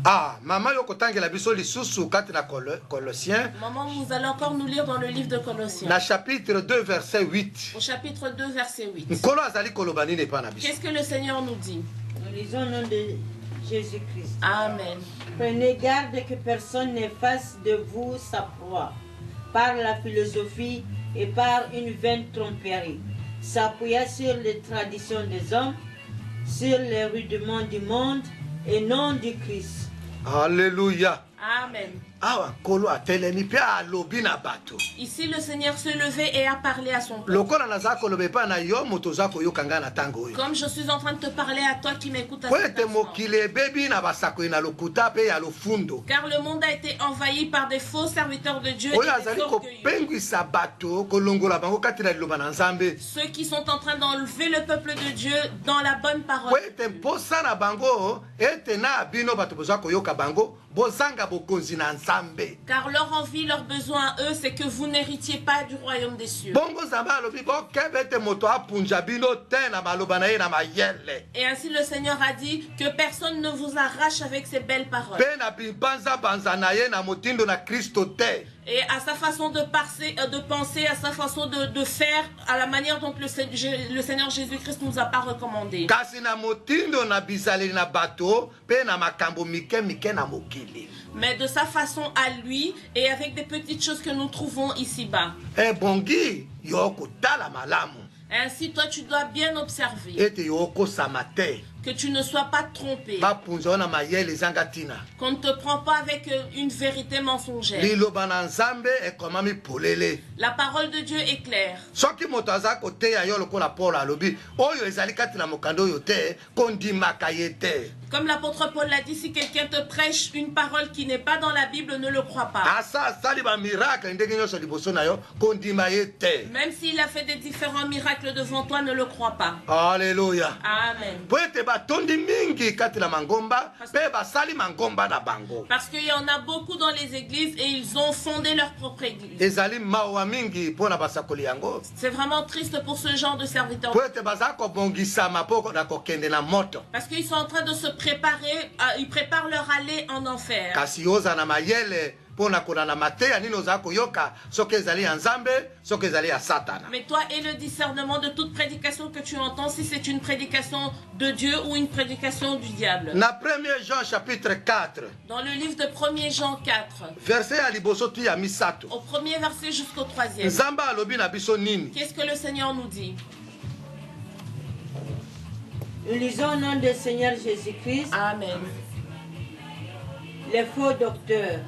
Ah, maman, Colossiens. Maman, nous allons encore nous lire dans le livre de Colossiens. Na chapitre 2, verset 8. Au chapitre 2, verset 8. Qu'est-ce que le Seigneur nous dit? Nous lisons au nom de Jésus-Christ. Amen. Prenez garde que personne ne fasse de vous sa proie par la philosophie et par une vaine tromperie, s'appuyant sur les traditions des hommes, sur les rudiments du monde et non du Christ. Alléluia. Amen. Ici, le Seigneur se levait et a parlé à son peuple. Comme je suis en train de te parler à toi qui m'écoutes à cet instant. Car le monde a été envahi par des faux serviteurs de Dieu et des orgueilleux. Ceux qui sont en train d'enlever le peuple de Dieu dans la bonne parole. Car leur envie, leur besoin à eux, c'est que vous n'héritiez pas du royaume des cieux. Et ainsi le Seigneur a dit que personne ne vous arrache avec ses belles paroles. Et à sa façon de penser, à sa façon de faire, à la manière dont le Seigneur Jésus-Christ nous a pas recommandé. Mais de sa façon à lui et avec des petites choses que nous trouvons ici-bas. Ainsi, toi, tu dois bien observer que tu ne sois pas trompé, qu'on ne te prend pas avec une vérité mengère. La parole de Dieu est claire. Comme l'apôtre Paul l'a dit, si quelqu'un te prêche une parole qui n'est pas dans la Bible, ne le crois pas. Même s'il a fait des différents miracles devant toi, ne le crois pas. Alléluia. Amen. Parce qu'il y en a beaucoup dans les églises et ils ont fondé leur propre église. C'est vraiment triste pour ce genre de serviteurs. Parce qu'ils sont en train de se préparer, ils préparent leur aller en enfer. Mais toi aie le discernement de toute prédication que tu entends, si c'est une prédication de Dieu ou une prédication du diable. Dans 1 Jean chapitre 4, dans le livre de 1 Jean 4, au premier verset jusqu'au 3e, qu'est-ce que le Seigneur nous dit? Nous lisons au nom du Seigneur Jésus-Christ. Amen. Les faux docteurs.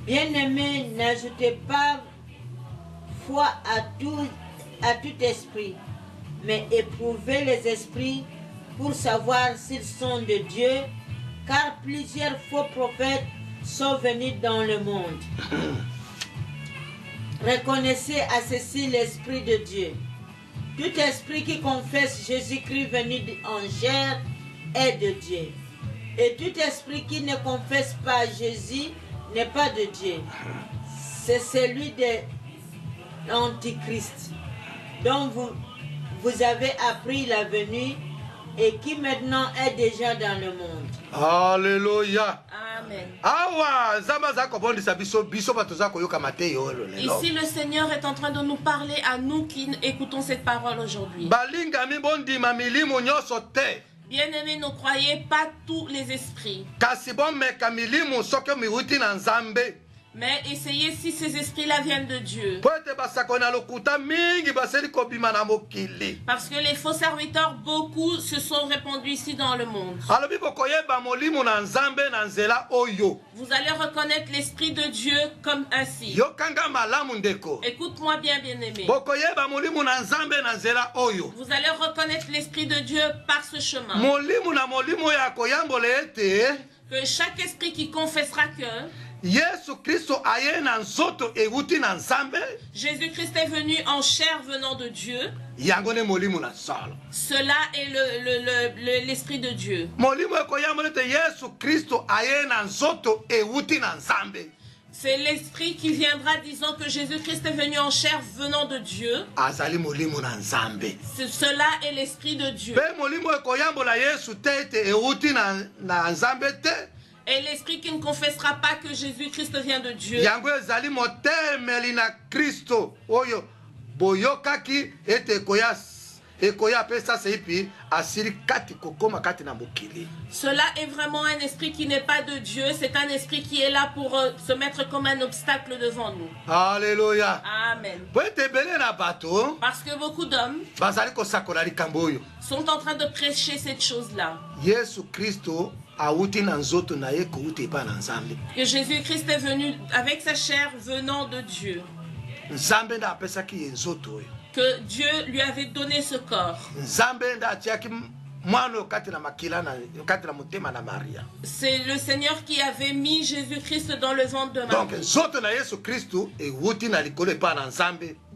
Bien-aimés, n'ajoutez pas foi à tout esprit, mais éprouvez les esprits pour savoir s'ils sont de Dieu, car plusieurs faux prophètes sont venus dans le monde. Reconnaissez à ceci l'Esprit de Dieu. Tout esprit qui confesse Jésus-Christ venu en chair est de Dieu. Et tout esprit qui ne confesse pas Jésus n'est pas de Dieu. C'est celui de l'Antichrist, dont vous avez appris la venue et qui maintenant est déjà dans le monde. Alléluia. Amen. Ici, le Seigneur est en train de nous parler à nous qui écoutons cette parole aujourd'hui. Bien-aimés, ne croyez pas tous les esprits. Mais essayez si ces esprits-là viennent de Dieu. Parce que les faux serviteurs, beaucoup se sont répandus ici dans le monde. Vous allez reconnaître l'Esprit de Dieu comme ainsi. Écoute-moi bien, bien-aimé. Vous allez reconnaître l'Esprit de Dieu par ce chemin. Que chaque esprit qui confessera que Jésus-Christ est venu en chair venant de Dieu. Cela est l'Esprit de Dieu. C'est l'esprit qui viendra disant que Jésus-Christ est venu en chair venant de Dieu. Cela est l'esprit de Dieu. Et l'esprit qui ne confessera pas que Jésus-Christ vient de Dieu. Cela est vraiment un esprit qui n'est pas de Dieu. C'est un esprit qui est là pour se mettre comme un obstacle devant nous. Alléluia. Amen. Parce que beaucoup d'hommes sont en train de prêcher cette chose-là. Que Jésus-Christ est venu avec sa chair venant de Dieu. Que Dieu lui avait donné ce corps. C'est le Seigneur qui avait mis Jésus-Christ dans le ventre de Marie.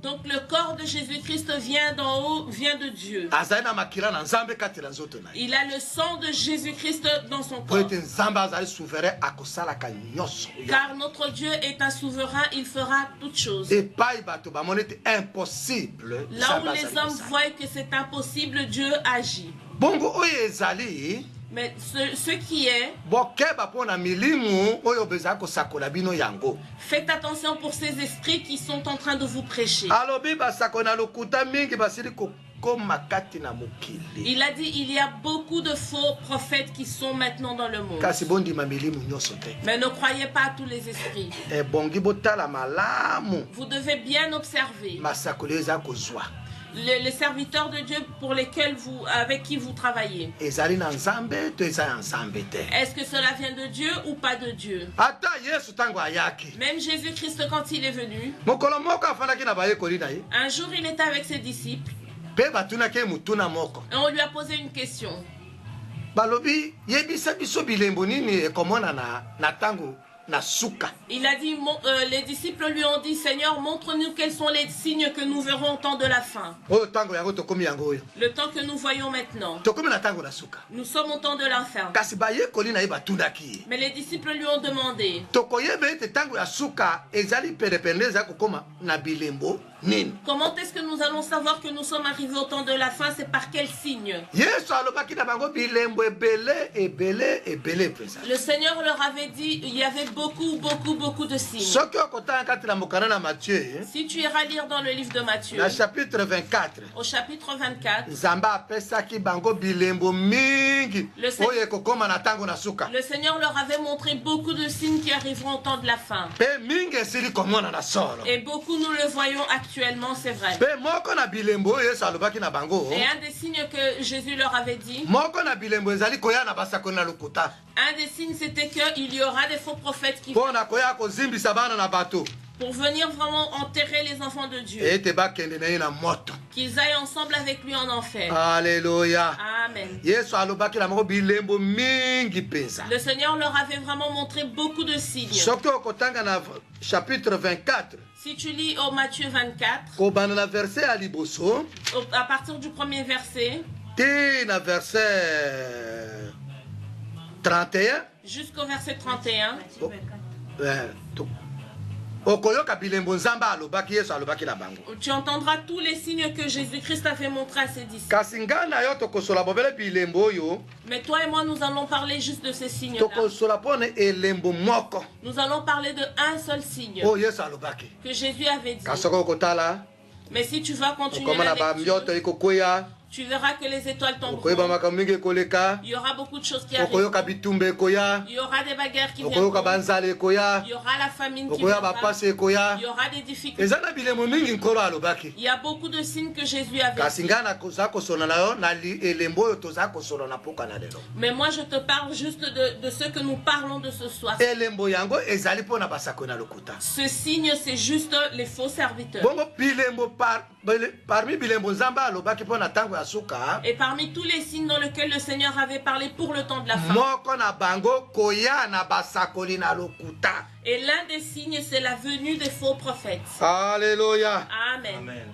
Donc le corps de Jésus-Christ vient d'en haut, vient de Dieu. Il a le sang de Jésus-Christ dans son corps. Car notre Dieu est un souverain, il fera toutes choses. Là où les hommes voient que c'est impossible, Dieu agit. Mais ce qui est, faites attention pour ces esprits qui sont en train de vous prêcher. Il a dit il y a beaucoup de faux prophètes qui sont maintenant dans le monde. Mais ne croyez pas à tous les esprits. Vous devez bien observer les serviteurs de Dieu pour lesquels avec qui vous travaillez. Est-ce que cela vient de Dieu ou pas de Dieu? Même Jésus-Christ, quand il est venu, un jour il était avec ses disciples et on lui a posé une question. Il a dit, les disciples lui ont dit, Seigneur, montre-nous quels sont les signes que nous verrons au temps de la fin. Le temps que nous voyons maintenant. Nous sommes au temps de la fin. Mais les disciples lui ont demandé, comment est-ce que nous allons savoir que nous sommes arrivés au temps de la fin? C'est par quel signe? Le Seigneur leur avait dit, il y avait beaucoup de signes. Si tu iras lire dans le livre de Matthieu, au chapitre 24, le Seigneur leur avait montré beaucoup de signes qui arriveront au temps de la fin. Et beaucoup nous le voyons actuellement, c'est vrai. Et un des signes que Jésus leur avait dit, un des signes c'était qu'il y aura des faux prophètes qui pour venir vraiment enterrer les enfants de Dieu. Qu'ils aillent ensemble avec lui en enfer. Alléluia. Amen. Le Seigneur leur avait vraiment montré beaucoup de signes. Chapitre 24. Si tu lis au Matthieu 24, à partir du premier verset, verset 31 jusqu'au verset 31, tu entendras tous les signes que Jésus-Christ avait montrés à ses disciples. Mais toi et moi, nous allons parler juste de ces signes-là. Nous allons parler de un seul signe que Jésus avait dit. Mais si tu vas continuer la lecture, tu verras que les étoiles tomberont. Il y aura beaucoup de choses qui arriveront. Il y aura des bagarres qui viendront. Il y aura la famine qui viendra. Il y aura des difficultés. Il y a beaucoup de signes que Jésus avait dit. Mais moi je te parle juste de ce que nous parlons de ce soir. Ce signe c'est juste les faux serviteurs. Et parmi tous les signes dans lesquels le Seigneur avait parlé pour le temps de la fin, et l'un des signes c'est la venue des faux prophètes. Alléluia. Amen. Amen.